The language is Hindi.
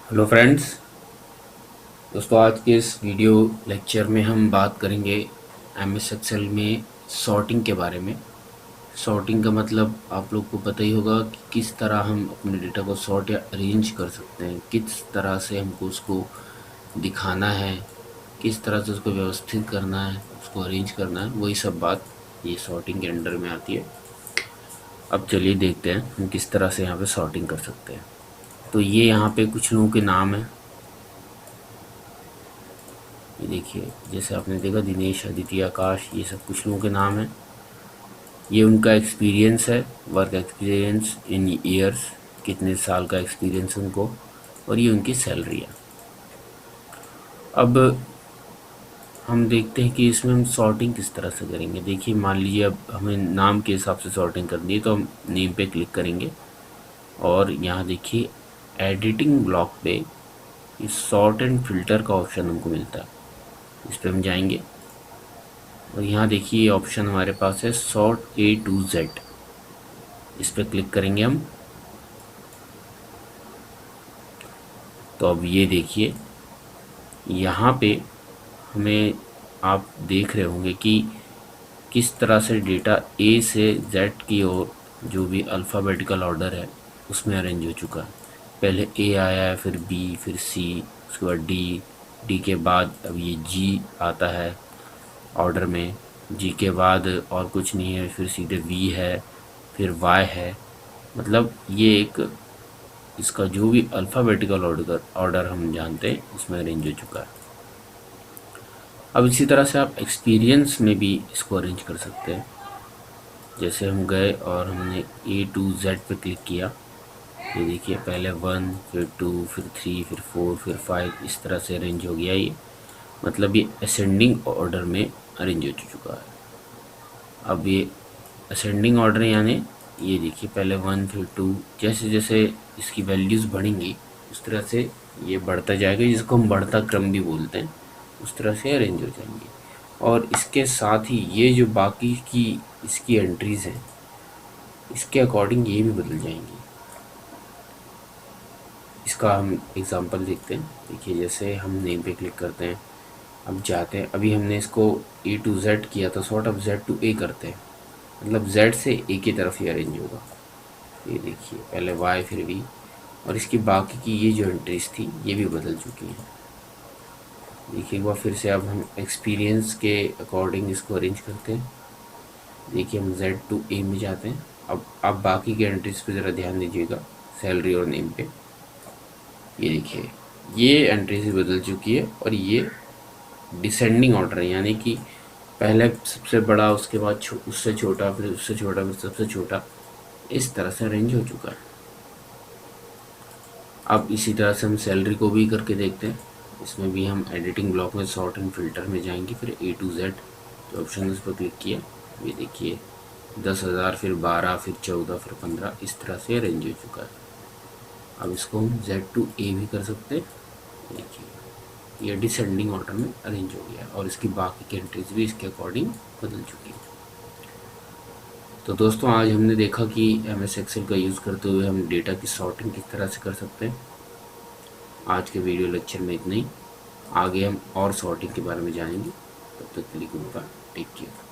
Hello friends. दोस्तों, आज के इस वीडियो लेक्चर में हम बात करेंगे एमएस एक्सेल में सॉर्टिंग के बारे में। सॉर्टिंग का मतलब आप लोग को पता ही होगा कि किस तरह हम अपने डेटा को सॉर्ट या अरेंज कर सकते हैं, किस तरह से हमको उसको दिखाना है, किस तरह से उसको व्यवस्थित करना है, उसको अरेंज करना है, वही सब बात ये सॉर्टिंग के अंडर में आती है। अब चलिए देखते हैं हम किस तरह से यहाँ पे सॉर्टिंग कर सकते हैं। तो ये यहाँ पे कुछ लोगों के नाम हैं। ये देखिए, जैसे आपने देखा दिनेश, अदिति, आकाश, ये सब कुछ लोगों के नाम हैं। ये उनका एक्सपीरियंस है, वर्क एक्सपीरियंस इन ईयर्स, कितने साल का एक्सपीरियंस उनको, और ये उनकी सैलरी है। अब हम देखते हैं कि इसमें हम सॉर्टिंग किस तरह से करेंगे। देखिए, मान लीजिए अब हमें नाम के हिसाब से सॉर्टिंग करनी है, तो हम नेम पे क्लिक करेंगे और यहाँ देखिए एडिटिंग ब्लॉक पे इस सॉर्ट एंड फिल्टर का ऑप्शन हमको मिलता है। इस पर हम जाएंगे और यहाँ देखिए ये ऑप्शन हमारे पास है सॉर्ट ए टू जेड। इस पर क्लिक करेंगे हम। तो अब ये देखिए यहाँ पे हमें, आप देख रहे होंगे कि किस तरह से डेटा ए से जेड की ओर जो भी अल्फ़ाबेटिकल ऑर्डर है उसमें अरेंज हो चुका है। पहले ए आया है, फिर बी, फिर सी, उसके बाद डी, डी के बाद अब ये जी आता है ऑर्डर में, जी के बाद और कुछ नहीं है, फिर सीधे वी है, फिर वाई है। मतलब ये एक इसका जो भी अल्फ़ाबेटिकल ऑर्डर ऑर्डर हम जानते हैं उसमें अरेंज हो चुका है। अब इसी तरह से आप एक्सपीरियंस में भी इसको अरेंज कर सकते हैं। जैसे हम गए और हमने ए टू जेड पे क्लिक किया, ये देखिए पहले 1, फिर 2, फिर 3, फिर 4, फिर 5, इस तरह से अरेंज हो गया ये। मतलब ये असेंडिंग ऑर्डर में अरेंज हो चुका है। अब ये असेंडिंग ऑर्डर यानी ये देखिए पहले 1, फिर 2, जैसे जैसे इसकी वैल्यूज़ बढ़ेंगी उस तरह से ये बढ़ता जाएगा, जिसको हम बढ़ता क्रम भी बोलते हैं। उस तरह से अरेंज हो जाएंगे। और इसके साथ ही ये जो बाकी की इसकी एंट्रीज़ हैं, इसके अकॉर्डिंग ये भी बदल जाएंगी। इसका हम एग्ज़ाम्पल देखते हैं। देखिए, जैसे हम नेम पे क्लिक करते हैं, अब जाते हैं, अभी हमने इसको ए टू जेड किया था सॉर्ट, अब जेड टू ए करते हैं, मतलब जेड से ए की तरफ ही अरेंज होगा। ये देखिए पहले वाई, फिर वी, और इसकी बाकी की ये जो एंट्रीज थी ये भी बदल चुकी हैं। देखिए एक बार फिर से अब हम एक्सपीरियंस के अकॉर्डिंग इसको अरेंज करते हैं। देखिए हम जेड टू ए में जाते हैं। अब आप बाकी के एंट्रीज पे ज़रा ध्यान दीजिएगा, सैलरी और नेम पे। ये देखिए ये एंट्रीज भी बदल चुकी है और ये डिसेंडिंग ऑर्डर है, यानी कि पहले सबसे बड़ा, उसके बाद उससे छोटा, फिर उससे छोटा, फिर सबसे छोटा, इस तरह से अरेंज हो चुका है। अब इसी तरह से हम सैलरी को भी करके देखते हैं। इसमें भी हम एडिटिंग ब्लॉक में सॉर्ट एंड फिल्टर में जाएंगे, फिर ए टू जेड जो ऑप्शन उस पर क्लिक किया, ये देखिए 10,000, फिर 12, फिर 14, फिर 15, इस तरह से अरेंज हो चुका है। अब इसको हम जेड टू ए भी कर सकते हैं। देखिए ये डिसेंडिंग ऑर्डर में अरेंज हो गया और इसकी बाकी की एंट्रीज भी इसके अकॉर्डिंग बदल चुकी है। तो दोस्तों, आज हमने देखा कि एम एस एक्सेल का यूज़ करते हुए हम डेटा की सॉर्टिंग किस तरह से कर सकते हैं। आज के वीडियो लेक्चर में इतना ही। आगे हम और सॉर्टिंग के बारे में जानेंगे। तब तक के लिए गुड बाय, टेक केयर।